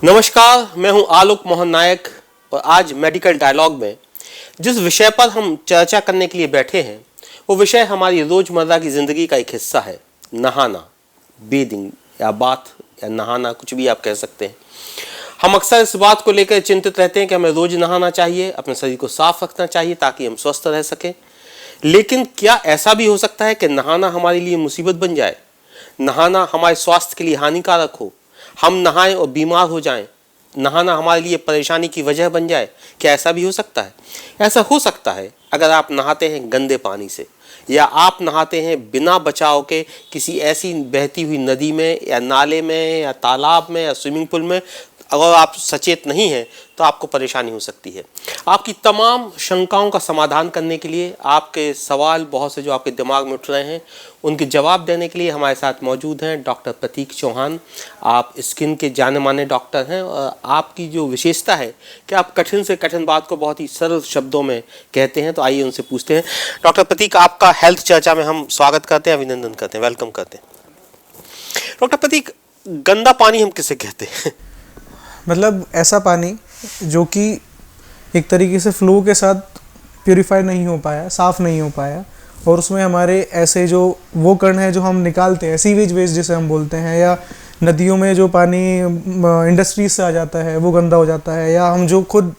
नमस्कार, मैं हूं आलोक मोहन नायक और आज मेडिकल डायलॉग में जिस विषय पर हम चर्चा करने के लिए बैठे हैं वो विषय हमारी रोजमर्रा की जिंदगी का एक हिस्सा है। नहाना, बेदिंग या बाथ या नहाना, कुछ भी आप कह सकते हैं। हम अक्सर इस बात को लेकर चिंतित रहते हैं कि हमें रोज नहाना चाहिए, अपने शरीर को साफ रखना चाहिए ताकि हम स्वस्थ रह सकें। लेकिन क्या ऐसा भी हो सकता है कि नहाना हमारे लिए मुसीबत बन जाए, नहाना हमारे स्वास्थ्य के लिए हानिकारक हो, हम नहाएं और बीमार हो जाएं, नहाना हमारे लिए परेशानी की वजह बन जाए? क्या ऐसा भी हो सकता है? ऐसा हो सकता है अगर आप नहाते हैं गंदे पानी से, या आप नहाते हैं बिना बचाव के किसी ऐसी बहती हुई नदी में या नाले में या तालाब में या स्विमिंग पूल में। अगर आप सचेत नहीं हैं तो आपको परेशानी हो सकती है। आपकी तमाम शंकाओं का समाधान करने के लिए, आपके सवाल बहुत से जो आपके दिमाग में उठ रहे हैं उनके जवाब देने के लिए हमारे साथ मौजूद हैं डॉक्टर प्रतीक चौहान। आप स्किन के जाने माने डॉक्टर हैं और आपकी जो विशेषता है कि आप कठिन से कठिन बात को बहुत ही सरल शब्दों में कहते हैं। तो आइए उनसे पूछते हैं। डॉक्टर प्रतीक, आपका हेल्थ चर्चा में हम स्वागत करते हैं, अभिनंदन करते हैं, वेलकम करते हैं। डॉक्टर प्रतीक, गंदा पानी हम किसे कहते हैं? मतलब ऐसा पानी जो कि एक तरीके से फ्लो के साथ प्यूरिफाई नहीं हो पाया, साफ़ नहीं हो पाया, और उसमें हमारे ऐसे जो वो कण हैं जो हम निकालते हैं, सीवेज वेस्ट जिसे हम बोलते हैं, या नदियों में जो पानी इंडस्ट्रीज से आ जाता है वो गंदा हो जाता है, या हम जो खुद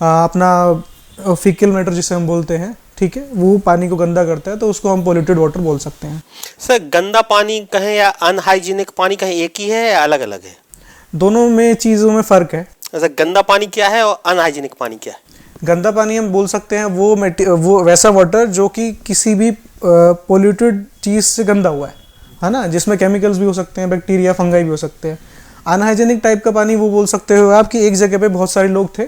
अपना फीकल मैटर जिसे हम बोलते हैं, ठीक है, वो पानी को गंदा करता है, तो उसको हम पोल्यूटेड वाटर बोल सकते हैं। सर, गंदा पानी कहें या अनहाइजीनिक पानी कहें, एक ही है या अलग अलग है? दोनों में चीज़ों में फ़र्क है। अच्छा, गंदा पानी क्या है और अनहाइजीनिक पानी क्या है? गंदा पानी हम बोल सकते हैं वो वैसा वाटर जो कि किसी भी पोल्यूटेड चीज़ से गंदा हुआ है ना, जिसमें केमिकल्स भी हो सकते हैं, बैक्टीरिया, फंगाई भी हो सकते हैं। अनहाइजीनिक टाइप का पानी वो बोल सकते हो आप कि एक जगह पे बहुत सारे लोग थे,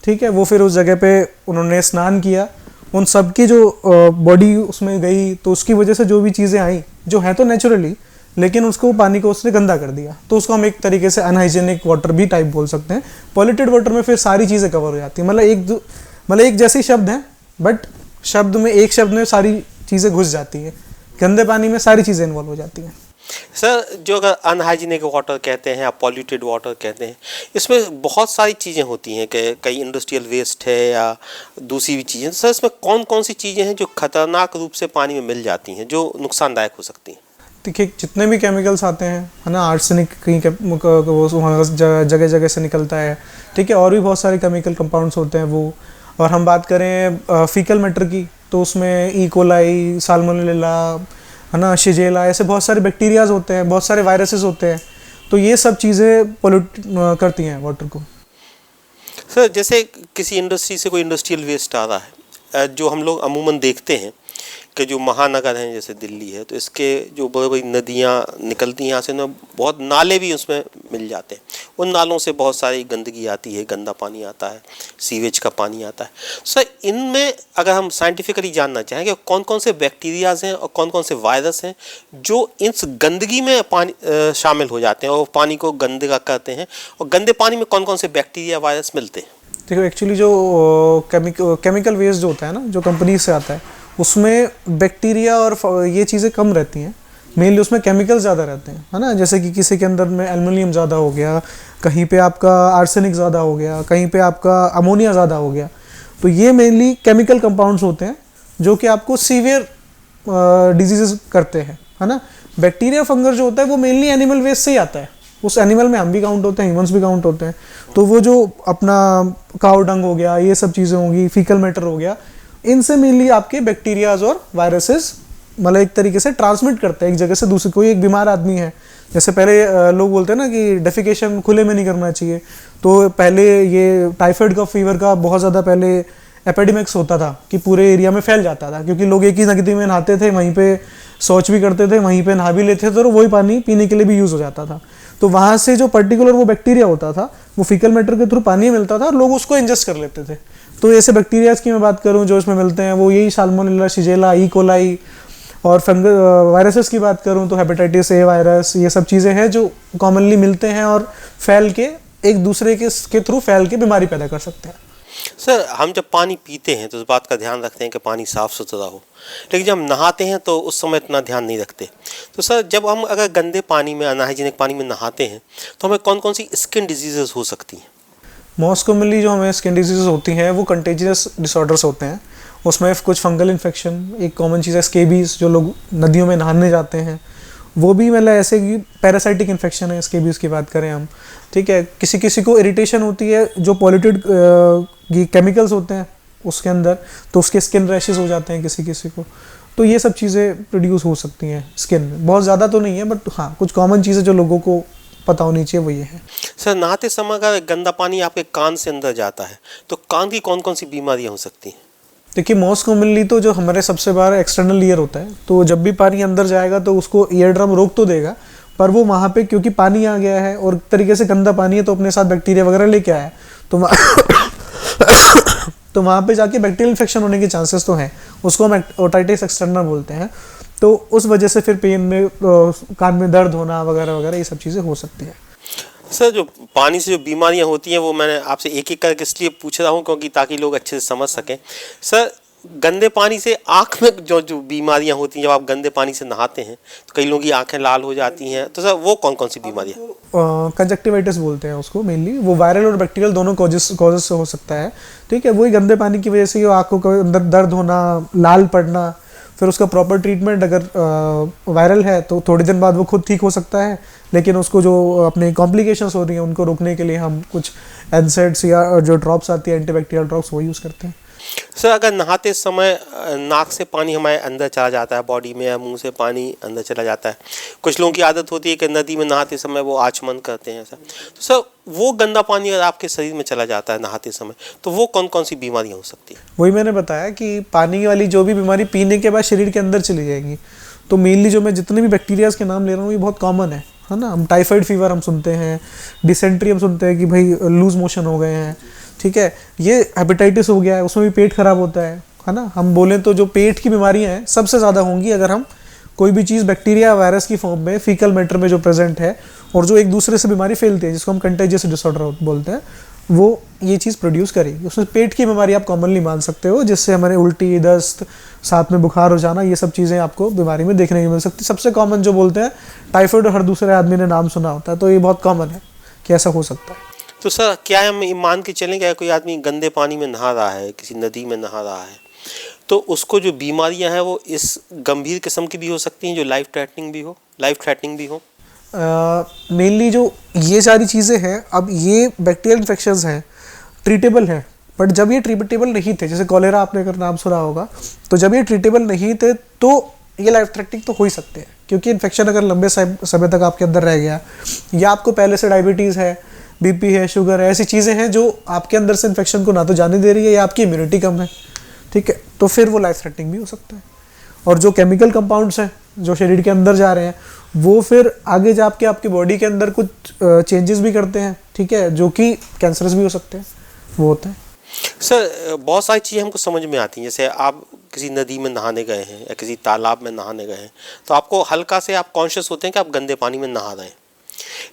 ठीक है, वो फिर उस जगह पे उन्होंने स्नान किया, उन सब की जो बॉडी उसमें गई, तो उसकी वजह से जो भी चीज़ें आई जो है तो नेचुरली, लेकिन उसको पानी को उसने गंदा कर दिया, तो उसको हम एक तरीके से अनहाइजीनिक वाटर भी टाइप बोल सकते हैं। पॉल्यूटेड वाटर में फिर सारी चीज़ें कवर हो जाती हैं, मतलब एक जैसे शब्द हैं, बट शब्द में एक शब्द में सारी चीज़ें घुस जाती हैं। गंदे पानी में सारी चीज़ें इन्वॉल्व हो जाती हैं। सर, जो अगर अनहाइजीनिक वाटर कहते हैं या पॉल्यूटेड वाटर कहते हैं, इसमें बहुत सारी चीज़ें होती हैं कि कई इंडस्ट्रियल वेस्ट है या दूसरी भी चीज़ें। सर, इसमें कौन कौन सी चीज़ें हैं जो खतरनाक रूप से पानी में मिल जाती हैं, जो नुकसानदायक हो सकती हैं? देखिए, जितने भी केमिकल्स आते हैं, है ना, आर्सेनिक कहीं वो जगह जगह से निकलता है, ठीक है, और भी बहुत सारे केमिकल कंपाउंड्स होते हैं वो। और हम बात करें फीकल मैटर की, तो उसमें ई कोलाई, साल्मोनेला, है ना, शिजेला, ऐसे बहुत सारे बैक्टीरियाज होते हैं, बहुत सारे वायरसेस होते हैं, तो ये सब चीज़ें पोल्यूट करती हैं वाटर को। सर, जैसे किसी इंडस्ट्री से कोई इंडस्ट्रियल वेस्ट आ रहा है, जो हम लोग अमूमन देखते हैं कि जो महानगर हैं जैसे दिल्ली है, तो इसके जो बड़ी बड़ी नदियाँ निकलती हैं यहाँ से ना, बहुत नाले भी उसमें मिल जाते हैं। उन नालों से बहुत सारी गंदगी आती है, गंदा पानी आता है, सीवेज का पानी आता है। सर, इनमें अगर हम साइंटिफिकली जानना चाहें कि कौन कौन से बैक्टीरियाज हैं और कौन कौन से वायरस हैं जो इस गंदगी में पानी शामिल हो जाते हैं और पानी को गंदा करते हैं, और गंदे पानी में कौन कौन से बैक्टीरिया वायरस मिलते हैं? देखो, एक्चुअली जो केमिकल वेस्ट जो होता है ना, जो कंपनी से आता है, उसमें बैक्टीरिया और ये चीज़ें कम रहती हैं, मेनली उसमें केमिकल्स ज़्यादा रहते हैं, है ना। जैसे कि किसी के अंदर में एल्युमिनियम ज़्यादा हो गया, कहीं पे आपका आर्सेनिक ज़्यादा हो गया, कहीं पे आपका अमोनिया ज़्यादा हो गया, तो ये मेनली केमिकल कंपाउंड्स होते हैं जो कि आपको सीवियर डिजीज़ करते हैं, है ना। बैक्टीरिया, फंगस जो होता है वो मेनली एनिमल वेस्ट से ही आता है। उस एनिमल में हम भी काउंट होते हैं, ह्यूमंस भी काउंट होते हैं, तो वो जो अपना काऊ डंग हो गया, ये सब चीज़ें होंगी, फीकल मैटर हो गया, इनसे मेनली आपके बैक्टीरियाज और वायरसेस मतलब एक तरीके से ट्रांसमिट करते हैं एक जगह से दूसरी। कोई एक बीमार आदमी है, जैसे पहले लोग बोलते हैं ना कि डेफिकेशन खुले में नहीं करना चाहिए, तो पहले ये टाइफाइड का फीवर का बहुत ज़्यादा पहले एपिडेमिक्स होता था कि पूरे एरिया में फैल जाता था, क्योंकि लोग एक ही नदी में नहाते थे, वहीं पे शौच भी करते थे, वहीं पे नहा भी लेते थे, और वही पानी पीने के लिए भी यूज़ हो जाता था। तो वहाँ से जो पर्टिकुलर वो बैक्टीरिया होता था वो फीकल मैटर के थ्रू पानी में मिलता था और लोग उसको इंजेस्ट कर लेते थे। तो ऐसे बैक्टीरियाज की मैं बात करूँ जो इसमें मिलते हैं, वो यही साल्मोनेला, शिजेला, ई कोलाई, और वायरसेस की बात करूँ तो हेपेटाइटिस ए वायरस, ये सब चीज़ें हैं जो कॉमनली मिलते हैं और फैल के एक दूसरे के थ्रू फैल के बीमारी पैदा कर सकते हैं। सर हम जब पानी पीते हैं तो इस बात का ध्यान रखते हैं कि पानी साफ़ सुथरा हो, लेकिन जब हम नहाते हैं तो उस समय इतना ध्यान नहीं रखते। तो सर जब हम अगर गंदे पानी में, अनहाइजीनिक पानी में नहाते हैं तो हमें कौन कौन सी स्किन डिजीज़ेस हो सकती हैं? मोस्ट कॉमनली जो हमें स्किन डिजीज़ होती हैं वो कंटेजियस डिसऑर्डर्स होते हैं। उसमें कुछ फंगल इन्फेक्शन, एक कॉमन चीज़ है स्केबीज, जो लोग नदियों में नहाने जाते हैं वो भी मतलब ऐसे कि पैरासाइटिक इन्फेक्शन है स्केबीज की बात करें हम, ठीक है। किसी किसी को इरिटेशन होती है जो पॉल्यूटेड केमिकल्स होते हैं उसके अंदर, तो उसके स्किन रैशेस हो जाते हैं किसी किसी को। तो ये सब चीज़ें प्रोड्यूस हो सकती हैं स्किन में, बहुत ज़्यादा तो नहीं है बट हाँ कुछ कॉमन चीज़ें जो लोगों को पता होनी चाहिए वो ये है। सर नहाते समय अगर गंदा पानी आपके कान से अंदर जाता है तो कान की कौन कौन सी बीमारियां हो सकती हैं? देखिए मोस्ट कॉमनली तो जो हमारे सबसे बाहर एक्सटर्नल ईयर होता है, तो जब भी पानी अंदर जाएगा तो उसको ईयर ड्रम रोक तो देगा, पर वो वहाँ पे क्योंकि पानी आ गया है और तरीके से गंदा पानी है तो अपने साथ बैक्टीरिया वगैरह लेके आया है, तो वहाँ पे जाके बैक्टीरियल इन्फेक्शन होने के चांसेस तो हैं। उसको हम ओटाइटिस एक्सटर्ना बोलते हैं। तो उस वजह से फिर पेन में, कान में दर्द होना वगैरह वगैरह ये सब चीज़ें हो सकती हैं। सर जो पानी से जो बीमारियां होती हैं वो मैंने आपसे एक एक करके इसलिए पूछ रहा हूँ क्योंकि ताकि लोग अच्छे से समझ सकें। सर गंदे पानी से आँख में जो जो बीमारियां होती हैं, जब आप गंदे पानी से नहाते हैं तो कई लोगों की आंखें लाल हो जाती हैं, तो सर वो कौन कौन सी बीमारियां? कंजक्टिवाइटिस बोलते हैं उसको मेनली, वो वायरल और बैक्टीरियल दोनों कॉजेस से हो सकता है, ठीक है। वही गंदे पानी की वजह से ही आँखों के अंदर दर्द होना, लाल पड़ना, फिर उसका प्रॉपर ट्रीटमेंट अगर वायरल है तो थोड़ी दिन बाद वो खुद ठीक हो सकता है, लेकिन उसको जो अपने कॉम्प्लिकेशंस हो रही हैं उनको रोकने के लिए हम कुछ एनसेड्स या जो ड्रॉप्स आती है एंटीबैक्टीरियल ड्रॉप्स वो यूज़ करते हैं। सर अगर नहाते समय नाक से पानी हमारे अंदर चला जाता है बॉडी में, या मुंह से पानी अंदर चला जाता है, कुछ लोगों की आदत होती है कि नदी में नहाते समय वो आचमन करते हैं सर, तो सर वो गंदा पानी अगर आपके शरीर में चला जाता है नहाते समय तो वो कौन कौन सी बीमारियां हो सकती हैं? वही मैंने बताया कि पानी वाली जो भी बीमारी पीने के बाद शरीर के अंदर चली जाएगी। तो मेनली जो मैं जितने भी बैक्टीरियाज के नाम ले रहा हूँ ये बहुत कॉमन है ना। हम टाइफाइड फीवर हम सुनते हैं, डिसेंट्री हम सुनते हैं कि भाई लूज मोशन हो गए हैं, ठीक है। ये हेपेटाइटिस हो गया है, उसमें भी पेट खराब होता है ना। हम बोलें तो जो पेट की बीमारियां हैं सबसे ज़्यादा होंगी अगर हम कोई भी चीज़ बैक्टीरिया वायरस की फॉर्म में फीकल मैटर में जो प्रेजेंट है और जो एक दूसरे से बीमारी फैलती है जिसको हम कंटेजियस डिसऑर्डर बोलते हैं, वो ये चीज़ प्रोड्यूस करेगी। उसमें पेट की बीमारी आप कॉमनली मान सकते हो, जिससे हमारे उल्टी, दस्त, साथ में बुखार हो जाना, ये सब चीज़ें आपको बीमारी में देखने को मिल सकती। सबसे कॉमन जो बोलते हैं टाइफाइड, हर दूसरे आदमी ने नाम सुना होता है, तो ये बहुत कॉमन है कि ऐसा हो सकता है। तो सर क्या हम मान के चलें कि कोई आदमी गंदे पानी में नहा रहा है, किसी नदी में नहा रहा है, तो उसको जो बीमारियां हैं वो इस गंभीर किस्म की भी हो सकती हैं जो लाइफ थ्रेटनिंग भी हो? मेनली जो ये सारी चीज़ें हैं, अब ये बैक्टीरियल इन्फेक्शंस हैं, ट्रीटेबल हैं, बट जब ये ट्रीटेबल नहीं थे, जैसे कॉलेरा आपने अगर नाम सुना होगा, तो जब ये ट्रीटेबल नहीं थे तो ये लाइफ थ्रेटनिंग तो हो ही सकते हैं, क्योंकि इन्फेक्शन अगर लंबे समय तक आपके अंदर रह गया, या आपको पहले से डायबिटीज़ है, बीपी है, शुगर है, ऐसी चीज़ें हैं जो आपके अंदर से इन्फेक्शन को ना तो जाने दे रही है या आपकी इम्यूनिटी कम है, ठीक है, तो फिर वो लाइफ थ्रेटनिंग भी हो सकता है। और जो केमिकल कंपाउंड्स हैं जो शरीर के अंदर जा रहे हैं वो फिर आगे जाके आपकी बॉडी के अंदर कुछ चेंजेस भी करते हैं, ठीक है, जो कि कैंसरस भी हो सकते हैं, वो होता है। सर बहुत सारी चीज़ें हमको समझ में आती हैं, जैसे आप किसी नदी में नहाने गए हैं या किसी तालाब में नहाने गए हैं तो आपको हल्का से आप कॉन्शियस होते हैं कि आप गंदे पानी में नहा रहे हैं,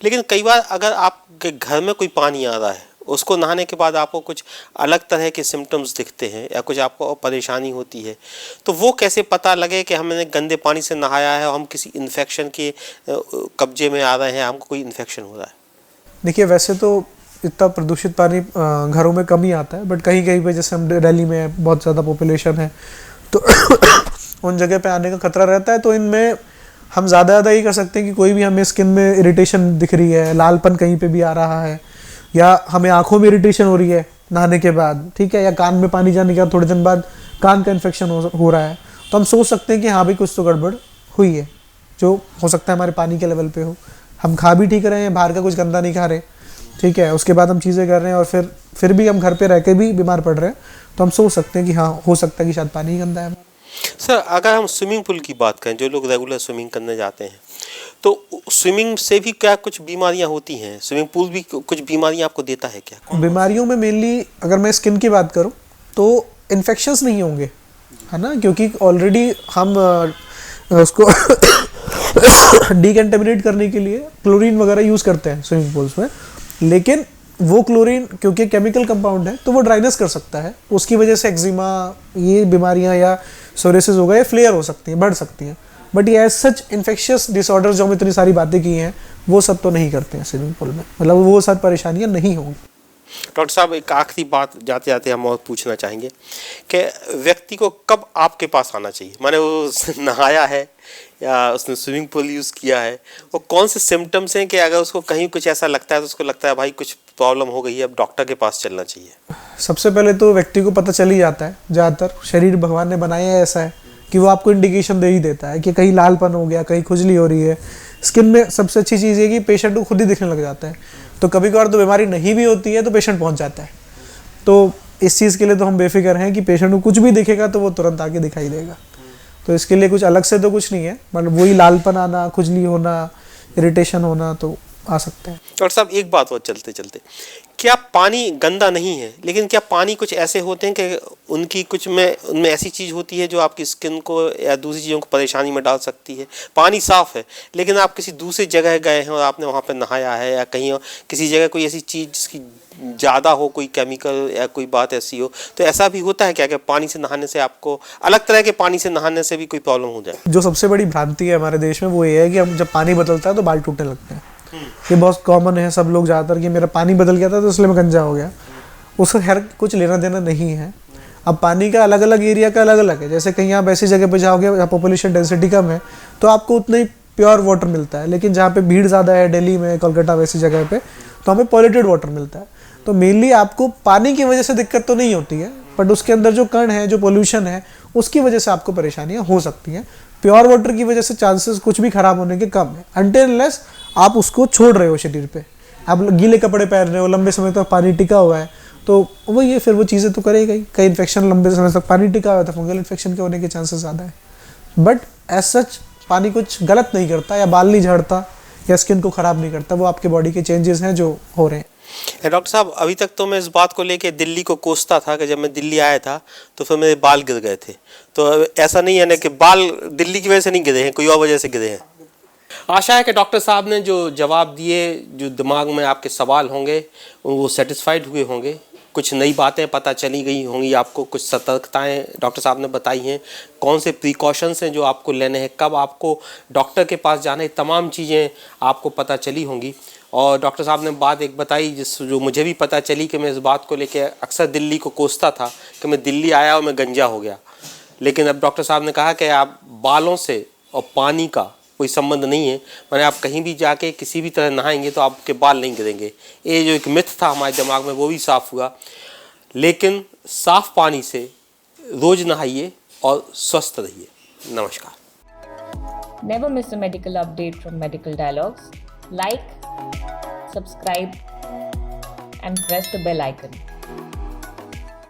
लेकिन कई बार अगर आपके घर में कोई पानी आ रहा है, उसको नहाने के बाद आपको कुछ अलग तरह के सिम्टम्स दिखते हैं या कुछ आपको परेशानी होती है, तो वो कैसे पता लगे कि हमने गंदे पानी से नहाया है और हम किसी इन्फेक्शन के कब्जे में आ रहे हैं, हमको कोई इन्फेक्शन हो रहा है? देखिए वैसे तो इतना प्रदूषित पानी घरों में कम ही आता है, बट कहीं कहीं पे जैसे हम दिल्ली में बहुत ज़्यादा पॉपुलेशन है तो उन जगह पे आने का खतरा रहता है। तो इनमें हम ज़्यादा ये कर सकते हैं कि कोई भी हमें स्किन में इरिटेशन दिख रही है, लालपन कहीं पे भी आ रहा है, या हमें आंखों में इरिटेशन हो रही है नहाने के बाद, ठीक है, या कान में पानी जाने के बाद थोड़े दिन बाद कान का इन्फेक्शन हो रहा है, तो हम सोच सकते हैं कि हाँ भाई कुछ तो गड़बड़ हुई है, जो हो सकता है हमारे पानी के लेवल पे हो। हम खा भी ठीक रहे हैं, बाहर का कुछ गंदा नहीं खा रहे, ठीक है, उसके बाद हम चीज़ें कर रहे हैं और फिर भी हम घर पे रह के भी बीमार पड़ रहे हैं, तो हम सोच सकते हैं कि हाँ हो सकता है कि शायद पानी ही गंदा है। सर अगर हम स्विमिंग पूल की बात करें, जो लोग रेगुलर स्विमिंग करने जाते हैं, तो स्विमिंग से भी क्या कुछ बीमारियां होती हैं? स्विमिंग पूल भी कुछ बीमारियां आपको देता है क्या? बीमारियों में मेनली अगर मैं स्किन की बात करूं तो इन्फेक्शंस नहीं होंगे, है ना, क्योंकि ऑलरेडी हम उसको डिकंटेमिनेट करने के लिए क्लोरीन वगैरह यूज़ करते हैं स्विमिंग पूल्स में, लेकिन वो क्लोरीन क्योंकि केमिकल कंपाउंड है तो वो ड्राइनेस कर सकता है, उसकी वजह से एक्जिमा, ये बीमारियां या सोरेसिस हो गए, फ्लेयर हो सकती हैं, बढ़ सकती हैं। बट ये एज सच इन्फेक्शियस डिसऑर्डर जो हम इतनी सारी बातें की हैं वो सब तो नहीं करते हैं स्विमिंग पूल में, मतलब वो सब परेशानियां नहीं होंगी। डॉक्टर साहब, एक आखिरी बात जाते जाते हम और पूछना चाहेंगे कि व्यक्ति को कब आपके पास आना चाहिए? माने वो नहाया है या उसने स्विमिंग पूल यूज़ किया है, वो कौन से सिम्टम्स हैं कि अगर उसको कहीं कुछ ऐसा लगता है तो उसको लगता है भाई कुछ प्रॉब्लम हो गई है, अब डॉक्टर के पास चलना चाहिए? सबसे पहले तो व्यक्ति को पता चल ही जाता है, ज़्यादातर शरीर भगवान ने बनाया है ऐसा है कि वो आपको इंडिकेशन दे ही देता है कि कहीं लालपन हो गया, कहीं खुजली हो रही है। स्किन में सबसे अच्छी चीज़ है कि पेशेंट को खुद ही दिखने लग जाता है, तो कभी कभार तो बीमारी नहीं भी होती है तो पेशेंट पहुंच जाता है। तो इस चीज़ के लिए तो हम बेफिक्र हैं कि पेशेंट को कुछ भी दिखेगा तो वो तुरंत आके दिखाई देगा। तो इसके लिए कुछ अलग से तो कुछ नहीं है, मतलब वही लालपन आना, खुजली होना, इरिटेशन होना तो आ सकते हैं। डॉक्टर साहब, एक बात और चलते चलते, क्या पानी गंदा नहीं है, लेकिन क्या पानी कुछ ऐसे होते हैं कि उनकी कुछ में उनमें ऐसी चीज़ होती है जो आपकी स्किन को या दूसरी चीज़ों को परेशानी में डाल सकती है? पानी साफ़ है लेकिन आप किसी दूसरी जगह गए हैं और आपने वहाँ पर नहाया है या कहीं और किसी जगह कोई ऐसी चीज़ जिसकी ज़्यादा हो, कोई केमिकल या कोई बात ऐसी हो, तो ऐसा भी होता है क्या कि पानी से नहाने से आपको, अलग तरह के पानी से नहाने से भी कोई प्रॉब्लम हो जाए? जो सबसे बड़ी भ्रांति है हमारे देश में वो ये है कि हम जब पानी बदलता है तो बाल टूटने लगते हैं। ये बहुत कॉमन है, सब लोग ज़्यादातर कि मेरा पानी बदल गया था तो इसलिए मैं गंजा हो गया। उसका खैर कुछ लेना देना नहीं है। अब पानी का अलग अलग एरिया का अलग अलग है, जैसे कहीं आप ऐसी जगह पे जाओगे जहाँ पॉपुलेशन डेंसिटी कम है तो आपको उतना ही प्योर वाटर मिलता है, लेकिन जहाँ पे भीड़ ज़्यादा है, दिल्ली में, कोलकाता वैसी जगह पे, तो हमें पॉल्यूटेड वाटर मिलता है। तो मेनली आपको पानी की वजह से दिक्कत तो नहीं होती है, बट उसके अंदर जो कण है, जो पोल्यूशन है, उसकी वजह से आपको परेशानियाँ हो सकती हैं। प्योर वाटर की वजह से चांसेस कुछ भी खराब होने के कम है, अनटिल अनलेस आप उसको छोड़ रहे हो शरीर पे। आप गीले कपड़े पहन रहे हो, लंबे समय तक पानी टिका हुआ है, तो वो ये फिर वो चीज़ें तो करेगा ही। कई इन्फेक्शन लंबे समय तक पानी टिका हुआ है तो फंगल इन्फेक्शन के होने के चांसेस ज़्यादा है। बट एज सच पानी कुछ गलत नहीं करता, या बाल नहीं झड़ता, या स्किन को ख़राब नहीं करता। वो आपके बॉडी के चेंजेस हैं जो हो रहे हैं। डॉक्टर साहब, अभी तक तो मैं इस बात को लेके दिल्ली को कोसता था कि जब मैं दिल्ली आया था तो फिर मेरे बाल गिर गए थे, तो ऐसा नहीं है ना कि बाल दिल्ली की वजह से नहीं गिरे हैं, कोई और वजह से गिरे हैं? आशा है कि डॉक्टर साहब ने जो जवाब दिए, जो दिमाग में आपके सवाल होंगे वो सेटिस्फाइड हुए होंगे, कुछ नई बातें पता चली गई होंगी आपको, कुछ सतर्कताएं डॉक्टर साहब ने बताई हैं, कौन से प्रिकॉशंस हैं जो आपको लेने हैं, कब आपको डॉक्टर के पास जाना है, तमाम चीज़ें आपको पता चली होंगी। और डॉक्टर साहब ने बात एक बताई जो मुझे भी पता चली कि मैं इस बात को लेके अक्सर दिल्ली को कोसता था कि मैं दिल्ली आया और मैं गंजा हो गया, लेकिन अब डॉक्टर साहब ने कहा कि आप बालों से और पानी का कोई संबंध नहीं है, माने आप कहीं भी जाके किसी भी तरह नहाएंगे तो आपके बाल नहीं गिरेंगे। ये जो एक मिथ था हमारे दिमाग में वो भी साफ़ हुआ। लेकिन साफ़ पानी से रोज़ नहाइए और स्वस्थ रहिए। नमस्कार। Never miss a medical update from Medical Dialogues. Like, subscribe and press the bell icon.